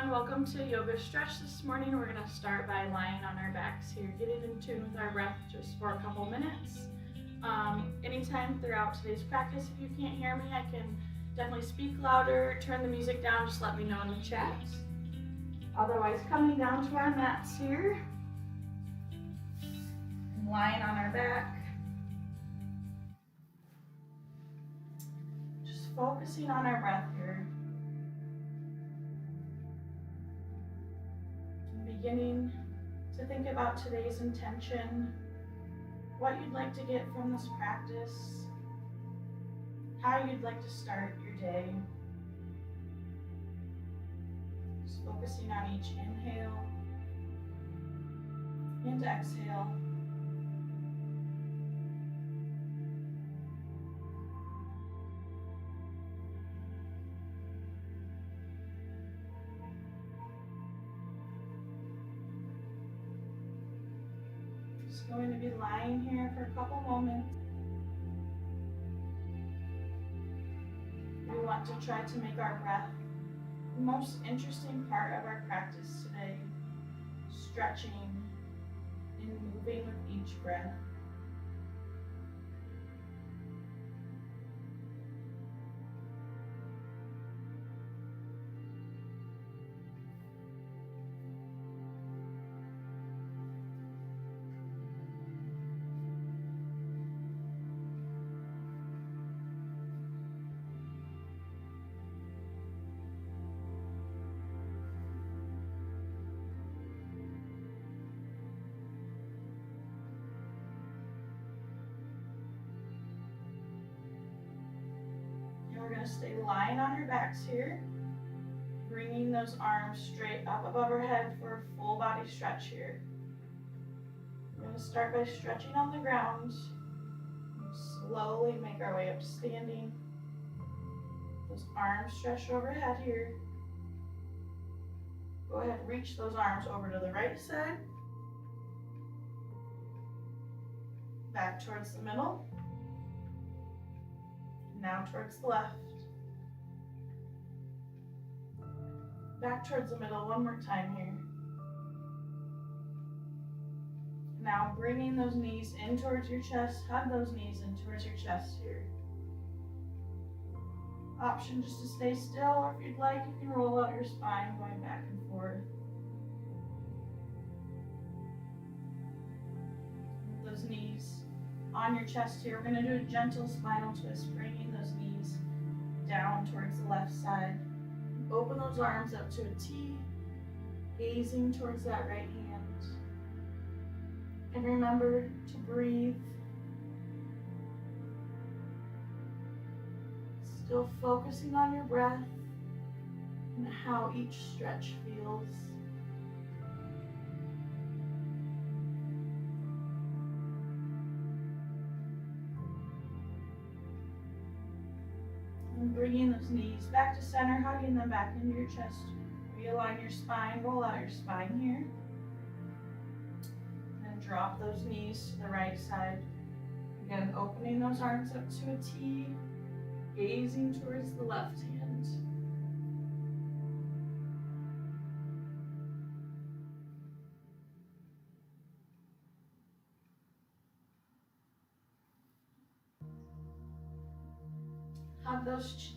everyone, welcome to Yoga Stretch. This morning we're going to start by lying on our backs here, getting in tune with our breath just for a couple minutes. Anytime throughout today's practice, if you can't hear me, I can definitely speak louder, turn the music down, just let me know in the chat. Otherwise, coming down to our mats here, and lying on our back. Just focusing on our breath here. Beginning to think about today's intention, what you'd like to get from this practice, how you'd like to start your day. Just focusing on each inhale and exhale. Going to be lying here for a couple moments. We want to try to make our breath the most interesting part of our practice today, stretching and moving with each breath. We're going to stay lying on our backs here, bringing those arms straight up above our head for a full body stretch here. We're going to start by stretching on the ground, slowly make our way up to standing. Those arms stretched overhead here. Go ahead and reach those arms over to the right side, back towards the middle. Now towards the left. Back towards the middle one more time here. Now bringing those knees in towards your chest. Hug those knees in towards your chest here. Option just to stay still, or if you'd like, you can roll out your spine going back and forth. With those knees on your chest here, we're going to do a gentle spinal twist, bringing those knees down towards the left side. Open those arms up to a T, gazing towards that right hand. And remember to breathe. Still focusing on your breath and how each stretch feels. And bringing those knees back to center, hugging them back into your chest. Realign your spine, roll out your spine here. And drop those knees to the right side. Again, opening those arms up to a T, gazing towards the left hand. Hug those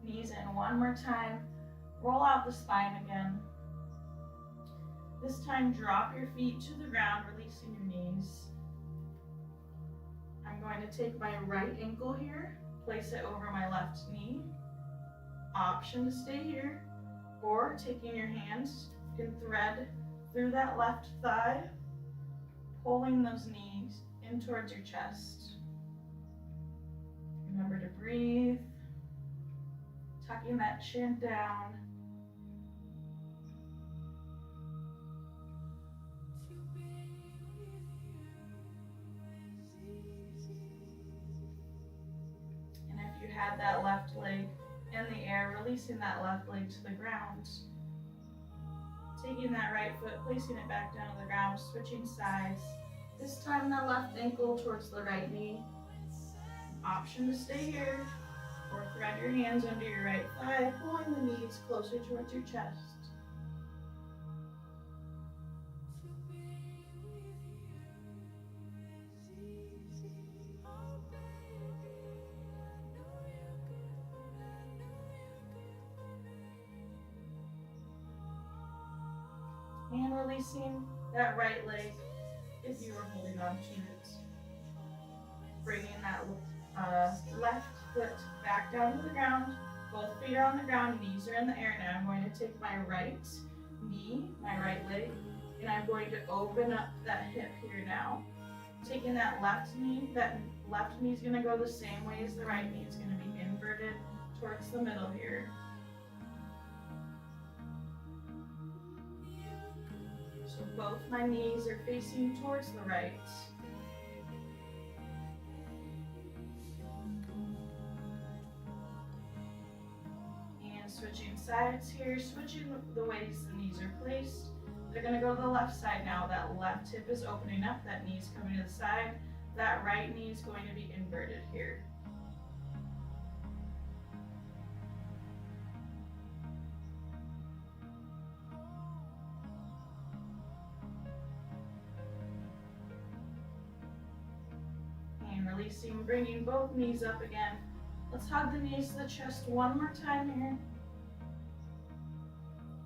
knees in one more time. Roll out the spine again. This time, drop your feet to the ground, releasing your knees. I'm going to take my right ankle here, place it over my left knee. Option to stay here, or taking your hands, you can thread through that left thigh, pulling those knees in towards your chest. Remember to breathe, tucking that chin down. And if you had that left leg in the air, releasing that left leg to the ground. Taking that right foot, placing it back down to the ground, switching sides. This time the left ankle towards the right knee. Option to stay here, or thread your hands under your right thigh, pulling the knees closer towards your chest. releasing that right leg if you were holding on to it. Bringing that left foot back down to the ground. Both feet are on the ground, knees are in the air now. I'm going to take my right knee, my right leg, and I'm going to open up that hip here now. Taking that left knee is going to go the same way as the right knee. It's going to be inverted towards the middle here. So both my knees are facing towards the right. And switching sides here, switching the ways the knees are placed. They're going to go to the left side now. That left hip is opening up, that knee is coming to the side. That right knee is going to be inverted here. And releasing, bringing both knees up again. Let's hug the knees to the chest one more time here.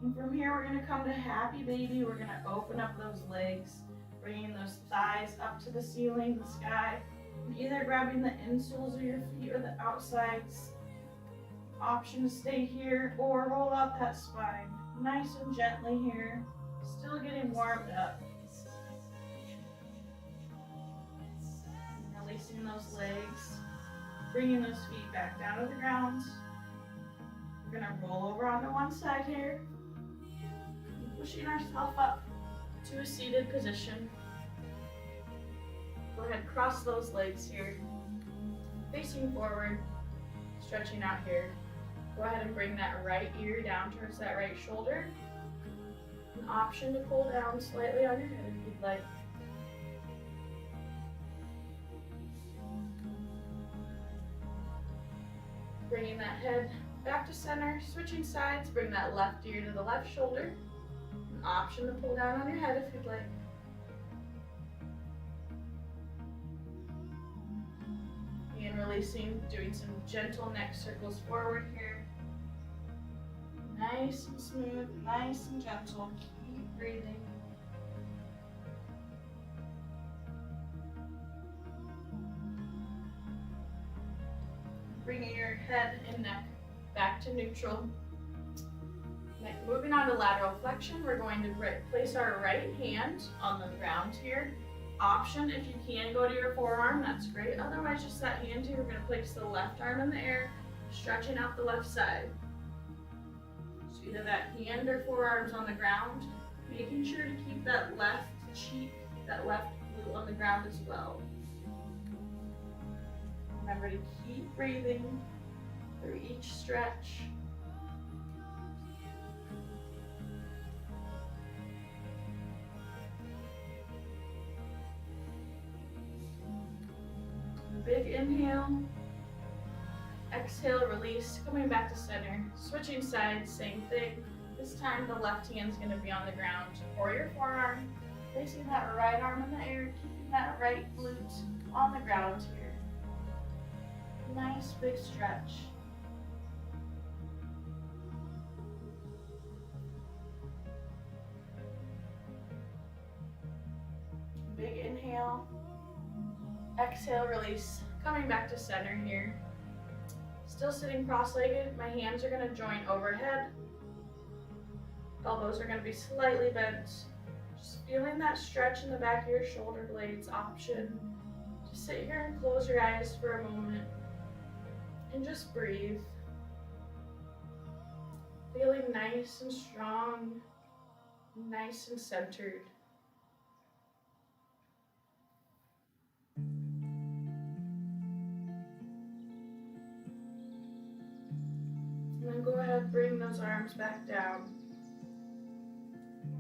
And from here, we're going to come to happy baby. We're going to open up those legs, bringing those thighs up to the ceiling, the sky, and either grabbing the insoles of your feet or the outsides. Option to stay here or roll out that spine. Nice and gently here, still getting warmed up. And releasing those legs, bringing those feet back down to the ground. We're going to roll over onto one side here. Pushing ourselves up to a seated position. Go ahead, cross those legs here. Facing forward, stretching out here. Go ahead and bring that right ear down towards that right shoulder. An option to pull down slightly on your head if you'd like. Bringing that head back to center, switching sides, bring that left ear to the left shoulder. Option to pull down on your head if you'd like. And releasing, doing some gentle neck circles forward here. Nice and smooth, nice and gentle. Keep breathing. Bringing your head and neck back to neutral. Moving on to lateral flexion, we're going to place our right hand on the ground here. Option, if you can go to your forearm, that's great. Otherwise, just that hand here, we're going to place the left arm in the air, stretching out the left side. So either that hand or forearms on the ground, making sure to keep that left cheek, that left glute on the ground as well. Remember to keep breathing through each stretch. Big inhale, exhale, release, coming back to center, switching sides, same thing. This time the left hand's going to be on the ground or your forearm, placing that right arm in the air, keeping that right glute on the ground here. Nice big stretch. Big inhale. Exhale, release, coming back to center here. Still sitting cross-legged, my hands are going to join overhead. Elbows are going to be slightly bent. Just feeling that stretch in the back of your shoulder blades. Option to sit here and close your eyes for a moment and just breathe. Feeling nice and strong, nice and centered. And then go ahead, bring those arms back down.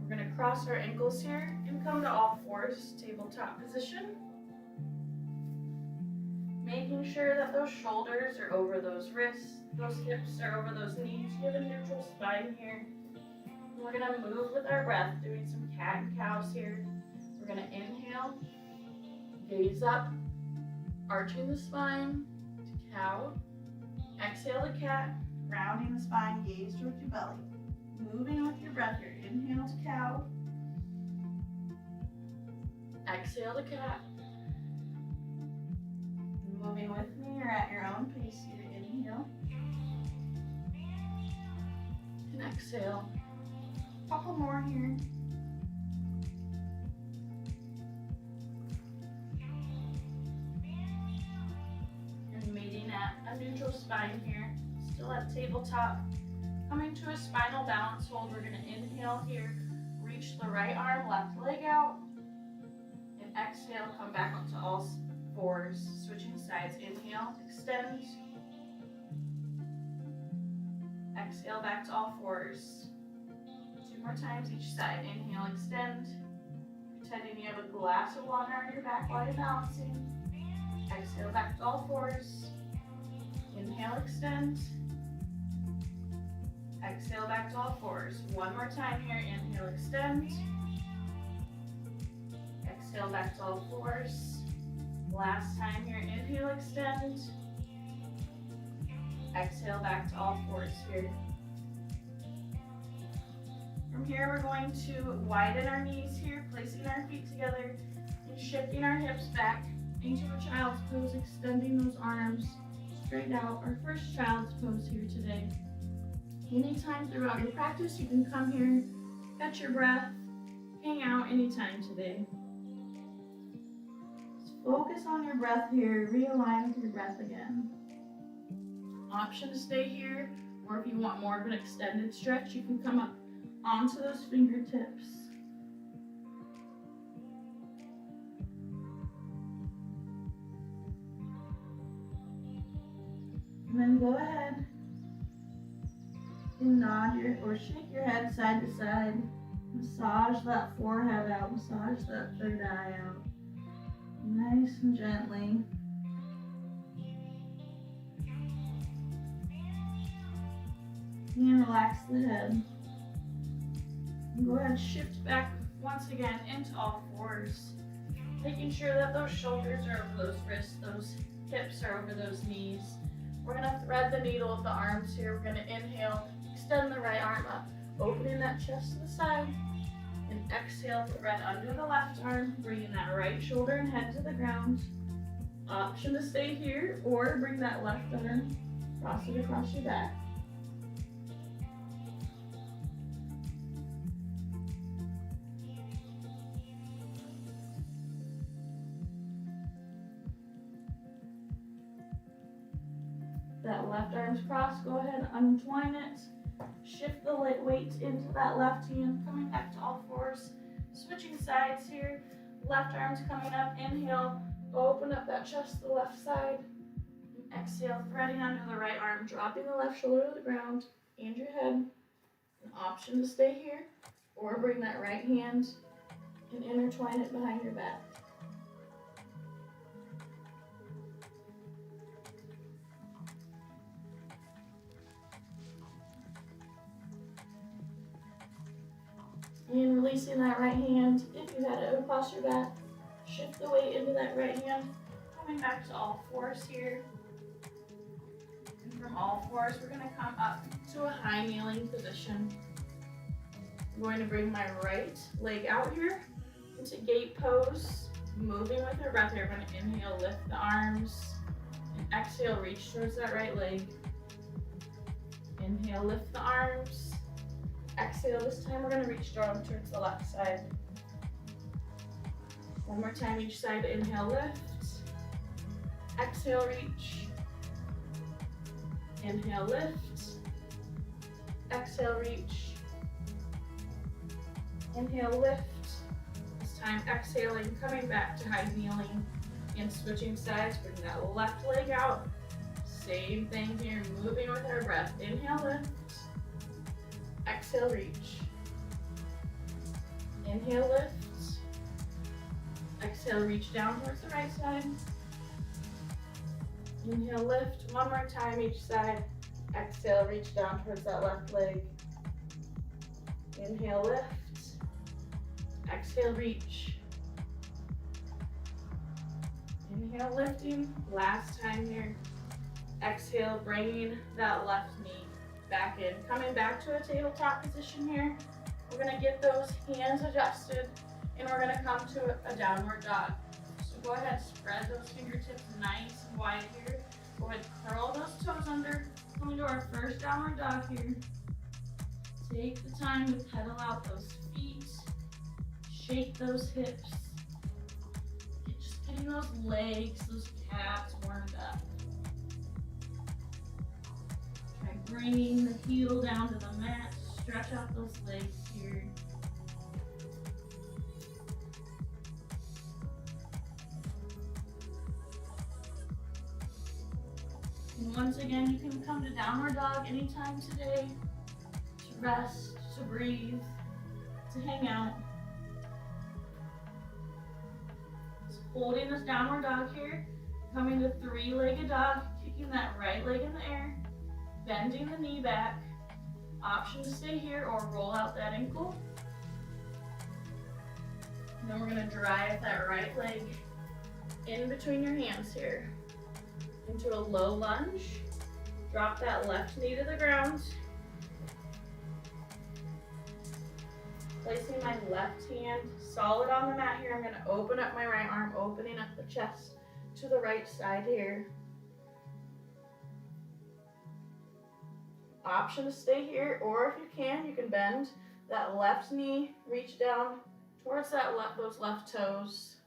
We're going to cross our ankles here and come to all fours, tabletop position. Making sure that those shoulders are over those wrists, those hips are over those knees. You have a neutral spine here. And we're going to move with our breath, doing some cat and cows here. We're going to inhale, gaze up, arching the spine to cow. Exhale to cat, rounding the spine, gaze towards your belly. Moving with your breath here. Inhale to cow, Exhale to cat. Moving with me or at your own pace here. Inhale. And exhale. Couple more here. And meeting at a neutral spine here. Still at tabletop. Coming to a spinal balance hold. We're going to inhale here. Reach the right arm, left leg out. And exhale, come back onto all fours. Switching sides. Inhale, extend. Exhale back to all fours. 2 more times each side. Inhale, extend. Pretending you have a glass of water on your back while you're balancing. Exhale back to all fours. Inhale, extend. Exhale back to all fours. 1 more time here. Inhale, extend. Exhale back to all fours. Last time here. Inhale, extend. Exhale back to all fours here. From here, we're going to widen our knees here, placing our feet together and shifting our hips back into a child's pose, extending those arms straight out. Our first child's pose here today. Anytime throughout your practice, you can come here, catch your breath, hang out anytime today. Just focus on your breath here, realign with your breath again. Option to stay here, or if you want more of an extended stretch, you can come up onto those fingertips. And then go ahead and nod or shake your head side to side. Massage that forehead out, massage that third eye out. Nice and gently. And relax the head. And go ahead and shift back once again into all fours. Making sure that those shoulders are over those wrists, those hips are over those knees. We're going to thread the needle of the arms here. We're going to inhale, extend the right arm up, opening that chest to the side. And exhale, thread under the left arm, bringing that right shoulder and head to the ground. Option to stay here or bring that left arm, cross it across your back. That left arm's crossed, go ahead and untwine it. Shift the weight into that left hand, coming back to all fours. Switching sides here. Left arm's coming up, inhale, open up that chest to the left side. And exhale, threading under the right arm, dropping the left shoulder to the ground and your head. An option to stay here, or bring that right hand and intertwine it behind your back. And releasing that right hand, if you had it across your back, shift the weight into that right hand, coming back to all fours here. And from all fours, we're going to come up to a high kneeling position. I'm going to bring my right leg out here into gate pose, moving with your breath here. We're going to inhale, lift the arms, and exhale, reach towards that right leg. Inhale, lift the arms. Exhale, this time we're going to reach down towards the left side. One more time each side. Inhale, lift. Exhale, reach. Inhale, lift. Exhale, reach. Inhale, lift. This time exhaling, coming back to high kneeling and switching sides. Bring that left leg out. Same thing here, moving with our breath. Inhale, lift. Exhale, reach. Inhale, lift. Exhale, reach down towards the right side. Inhale, lift. One more time each side. Exhale, reach down towards that left leg. Inhale, lift. Exhale, reach. Inhale, lifting. Last time here. Exhale, bringing that left knee back in. Coming back to a tabletop position here. We're going to get those hands adjusted And we're gonna come to a downward dog. So go ahead, spread those fingertips nice and wide here. Go ahead, curl those toes under. Coming to our first downward dog here. Take the time to pedal out those feet. Shake those hips. Just getting those legs, those calves warmed up. Try bringing the heel down to the mat. Stretch out those legs here. And once again, you can come to downward dog anytime today to rest, to breathe, to hang out. Just holding this downward dog here, coming to three-legged dog, kicking that right leg in the air, bending the knee back. Option to stay here or roll out that ankle. And then we're gonna drive that right leg in between your hands here into a low lunge. Drop that left knee to the ground. Placing my left hand solid on the mat here, I'm gonna open up my right arm, opening up the chest to the right side here. Option to stay here, or if you can bend that left knee, reach down towards those left toes.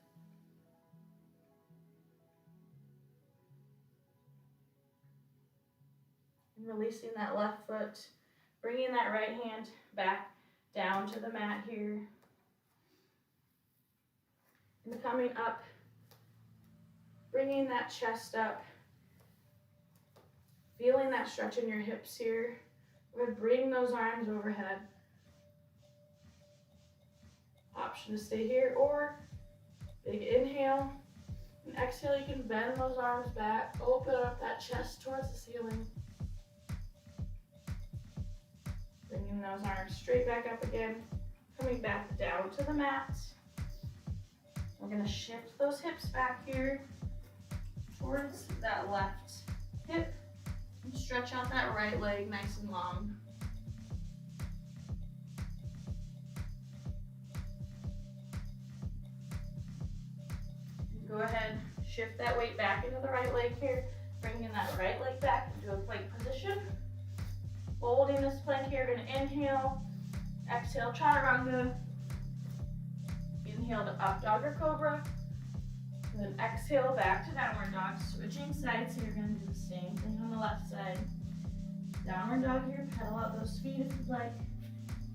And releasing that left foot, bringing that right hand back down to the mat here. And coming up, bringing that chest up. Feeling that stretch in your hips here. We're going to bring those arms overhead. Option to stay here, or big inhale. And exhale, you can bend those arms back. Open up that chest towards the ceiling. Bringing those arms straight back up again. Coming back down to the mat. We're going to shift those hips back here towards that left hip. Stretch out that right leg nice and long. Go ahead, shift that weight back into the right leg here, bringing that right leg back into a plank position. Holding this plank here, gonna inhale, exhale, chaturanga. Inhale to up dog or cobra. And then exhale back to downward dog. Switching sides here, you're gonna do the same thing on the left side. Downward dog here, pedal out those feet if you'd like.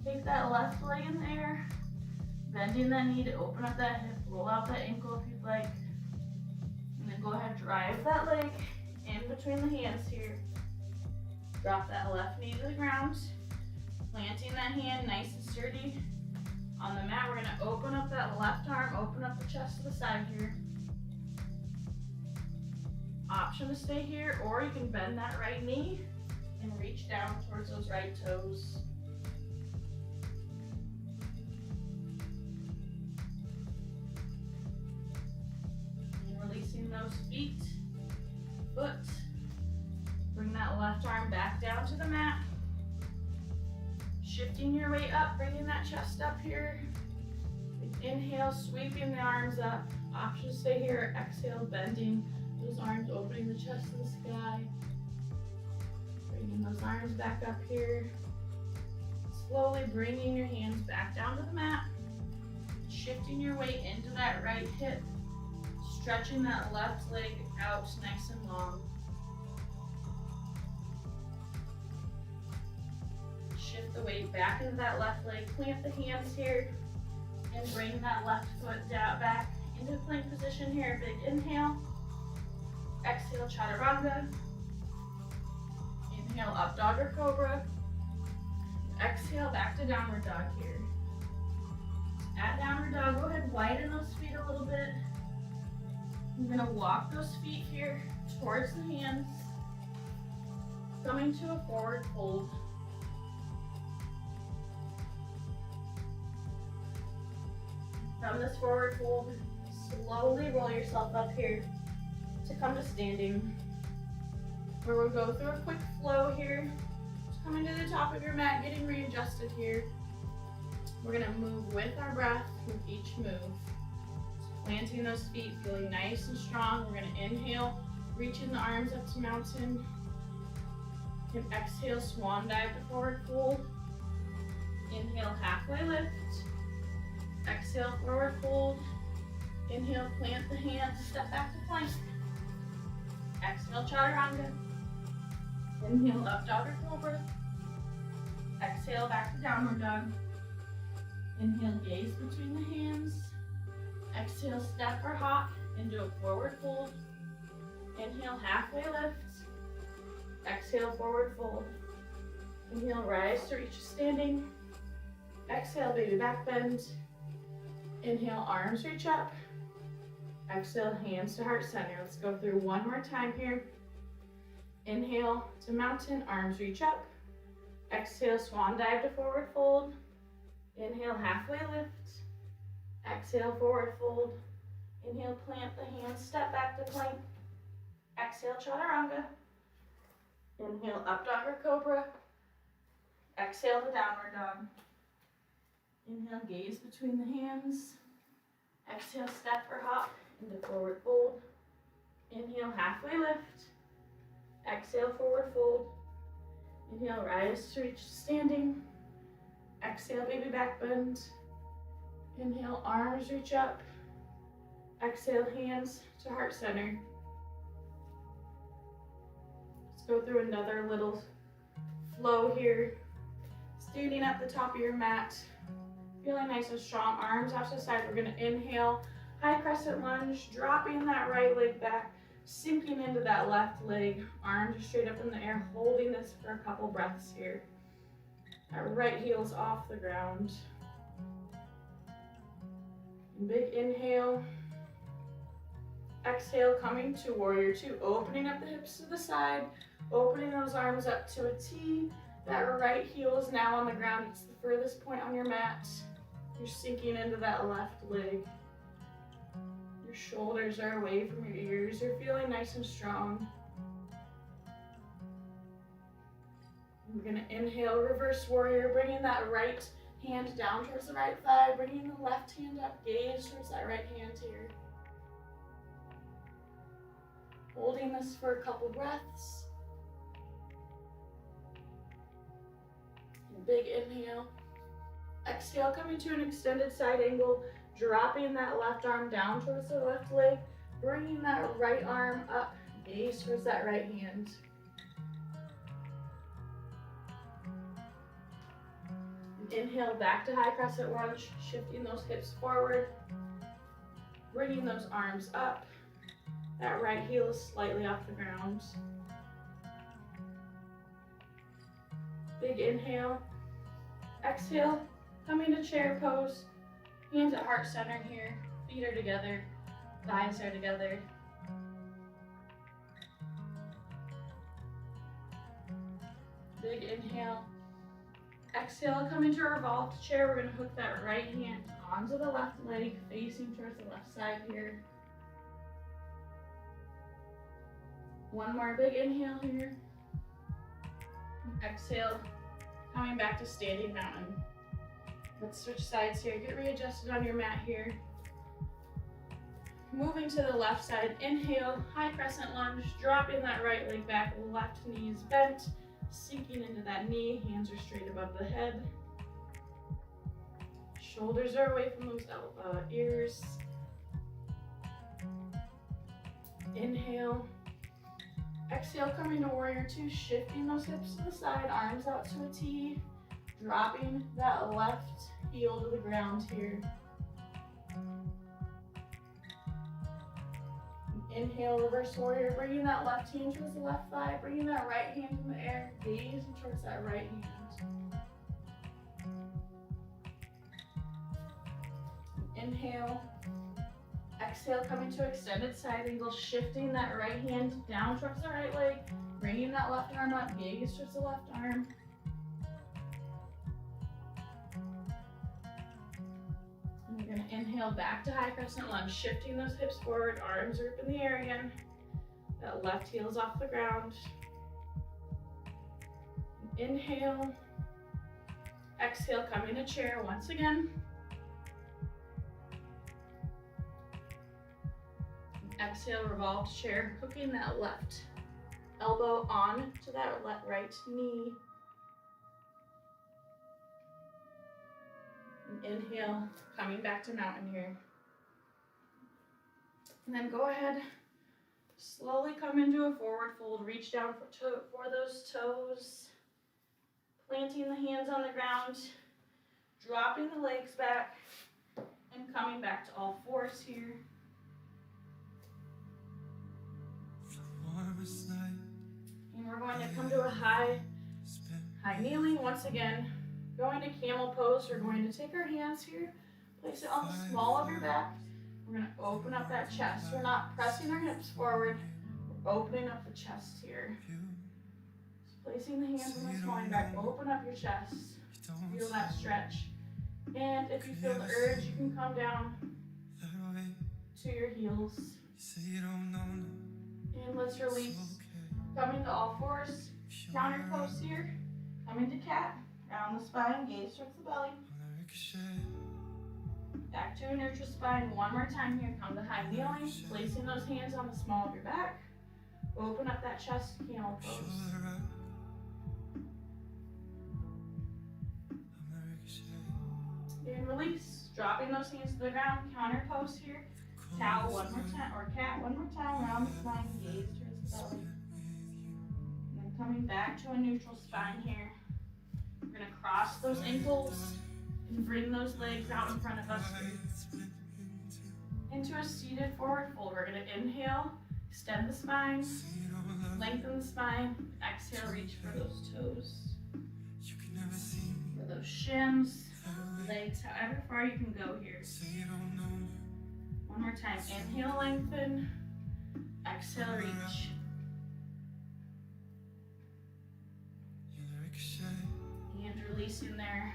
Take that left leg in the air, bending that knee to open up that hip, roll out that ankle if you'd like. And then go ahead, drive that leg in between the hands here. Drop that left knee to the ground, planting that hand nice and sturdy. On the mat, we're gonna open up that left arm, open up the chest to the side here. Option to stay here, or you can bend that right knee and reach down towards those right toes. And releasing those feet, foot. Bring that left arm back down to the mat. Shifting your weight up, bringing that chest up here. Inhale, sweeping the arms up. Option to stay here, exhale, bending those arms, opening the chest to the sky. Bringing those arms back up here. Slowly bringing your hands back down to the mat. Shifting your weight into that right hip. Stretching that left leg out nice and long. Shift the weight back into that left leg. Plant the hands here and bring that left foot down back into plank position here. Big inhale. Exhale, chaturanga. Inhale, up dog or cobra. Exhale, back to downward dog here. At downward dog, go ahead, widen those feet a little bit. I'm gonna walk those feet here towards the hands. Coming to a forward fold. From this forward fold, slowly roll yourself up here to come to standing. Where we'll go through a quick flow here. Just coming to the top of your mat, getting readjusted here. We're gonna move with our breath with each move. Planting those feet, feeling nice and strong. We're gonna inhale, reaching the arms up to mountain. And exhale, swan dive to forward fold. Inhale, halfway lift. Exhale, forward fold. Inhale, plant the hands, step back to plank. Exhale, chaturanga. Inhale, up dog or cobra. Exhale, back to downward dog. Inhale, gaze between the hands. Exhale, step or hop into a forward fold. Inhale, halfway lift. Exhale, forward fold. Inhale, rise to reach standing. Exhale, baby back bend. Inhale, arms reach up. Exhale, hands to heart center. Let's go through one more time here. Inhale to mountain, arms reach up. Exhale, swan dive to forward fold. Inhale, halfway lift. Exhale, forward fold. Inhale, plant the hands, step back to plank. Exhale, chaturanga. Inhale, up dog or cobra. Exhale to downward dog. Inhale, gaze between the hands. Exhale, step or hop into forward fold. Inhale, halfway lift. Exhale, forward fold. Inhale, rise to reach standing. Exhale, baby back bend. Inhale, arms reach up. Exhale, hands to heart center. Let's go through another little flow here. Standing at the top of your mat. Feeling nice and strong, arms out to the side. We're gonna inhale, high crescent lunge, dropping that right leg back, sinking into that left leg, arms are straight up in the air, holding this for a couple breaths here. That right heel's off the ground. Big inhale. Exhale, coming to warrior two, opening up the hips to the side, opening those arms up to a T. That right heel is now on the ground. It's the furthest point on your mat. You're sinking into that left leg. Your shoulders are away from your ears. You're feeling nice and strong. We're gonna inhale, reverse warrior, bringing that right hand down towards the right thigh, bringing the left hand up, gaze towards that right hand here. Holding this for a couple breaths. Big inhale. Exhale, coming to an extended side angle, dropping that left arm down towards the left leg, bringing that right arm up, gaze towards that right hand. Inhale, back to high crescent lunge, shifting those hips forward, bringing those arms up. That right heel is slightly off the ground. Big inhale. Exhale, coming to chair pose. Hands at heart center here. Feet are together. Thighs are together. Big inhale. Exhale, coming to revolved chair. We're gonna hook that right hand onto the left leg, facing towards the left side here. One more big inhale here. Exhale, coming back to standing mountain. Let's switch sides here. Get readjusted on your mat here. Moving to the left side, inhale, high crescent lunge, dropping that right leg back, left knee is bent, sinking into that knee, hands are straight above the head. Shoulders are away from those ears. Inhale. Exhale, coming to warrior two, shifting those hips to the side, arms out to a T, dropping that left heel to the ground here. Inhale, reverse warrior, bringing that left hand towards the left thigh, bringing that right hand in the air, gazing towards that right hand. Inhale. Exhale, coming to extended side angle, shifting that right hand down towards the right leg, bringing that left arm up, gaze towards the left arm. And we're gonna inhale back to high crescent lunge, shifting those hips forward, arms are up in the air again. That left heel is off the ground. Inhale. Exhale, coming to chair once again. Exhale, revolve to chair, hooking that left elbow on to that right knee. And inhale, coming back to mountain here. And then go ahead, slowly come into a forward fold, reach down for those toes, planting the hands on the ground, dropping the legs back, and coming back to all fours here. And we're going to come to a high kneeling once again. Going to camel pose, we're going to take our hands here, place it on the small of your back. We're going to open up that chest. We're not pressing our hips forward. We're opening up the chest here. Just placing the hands on the small of your back. Open up your chest. Feel that stretch. And if you feel the urge, you can come down to your heels. And let's release. Coming to all fours. Counter pose here. Coming to cat. Round the spine. Gaze towards the belly. Back to a neutral spine. One more time here. Come to high kneeling. Placing those hands on the small of your back. Open up that chest. Camel pose. And release. Dropping those hands to the ground. Counter pose here. Towel one more time. Or cat one more time. Round the spine. Gaze towards the belly. And then coming back to a neutral spine here. We're going to cross those ankles and bring those legs out in front of us here. Into a seated forward fold. We're going to inhale, extend the spine, lengthen the spine. Exhale, reach for those toes, for those shins, legs, however far you can go here. One more time. Inhale, lengthen. Exhale, reach. And releasing there.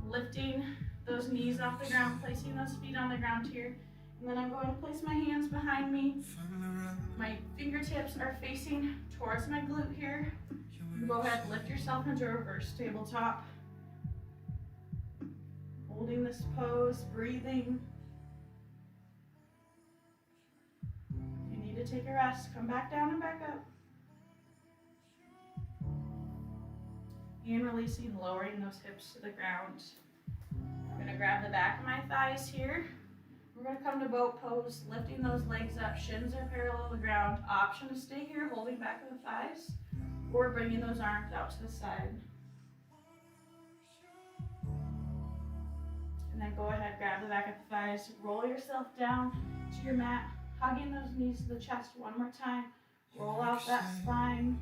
Lifting those knees off the ground, placing those feet on the ground here. And then I'm going to place my hands behind me. My fingertips are facing towards my glute here. Go ahead, lift yourself into a reverse tabletop. Holding this pose, breathing. If you need to take a rest, come back down and back up. And releasing, lowering those hips to the ground. I'm going to grab the back of my thighs here. We're going to come to boat pose, lifting those legs up. Shins are parallel to the ground. Option to stay here, holding back of the thighs, or bringing those arms out to the side. And then go ahead, grab the back of the thighs, roll yourself down to your mat, hugging those knees to the chest one more time. Roll out that spine.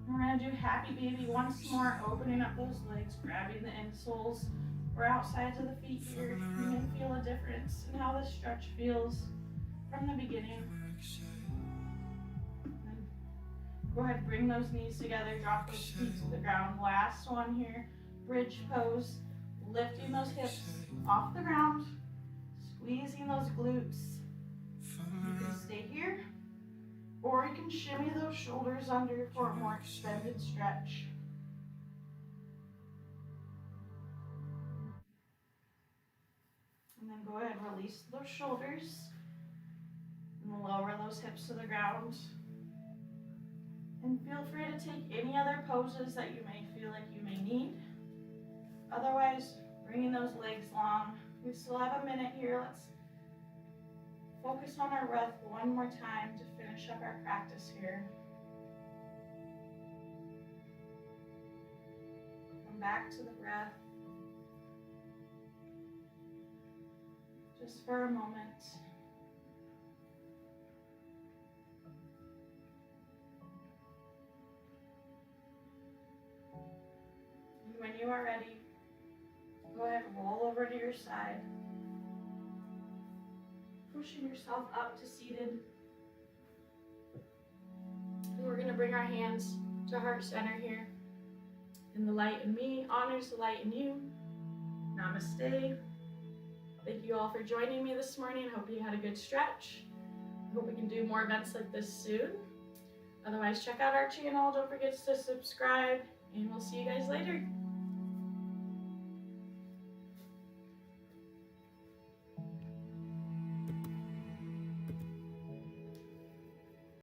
We're going to do happy baby once more, opening up those legs, grabbing the insoles or outsides of the feet here. You can feel a difference in how this stretch feels from the beginning. And go ahead, bring those knees together, drop those feet to the ground. Last one here, bridge pose, lifting those hips off the ground, squeezing those glutes. You can stay here, or you can shimmy those shoulders under for a more extended stretch. And then go ahead and release those shoulders and lower those hips to the ground. And feel free to take any other poses that you may feel like you may need. Otherwise, bringing those legs long. We still have a minute here. Let's focus on our breath one more time to finish up our practice here. Come back to the breath. Just for a moment. And when you are ready, go ahead and roll over to your side. Pushing yourself up to seated. And we're going to bring our hands to heart center here. And the light in me honors the light in you. Namaste. Thank you all for joining me this morning. I hope you had a good stretch. I hope we can do more events like this soon. Otherwise, check out our channel. Don't forget to subscribe And we'll see you guys later.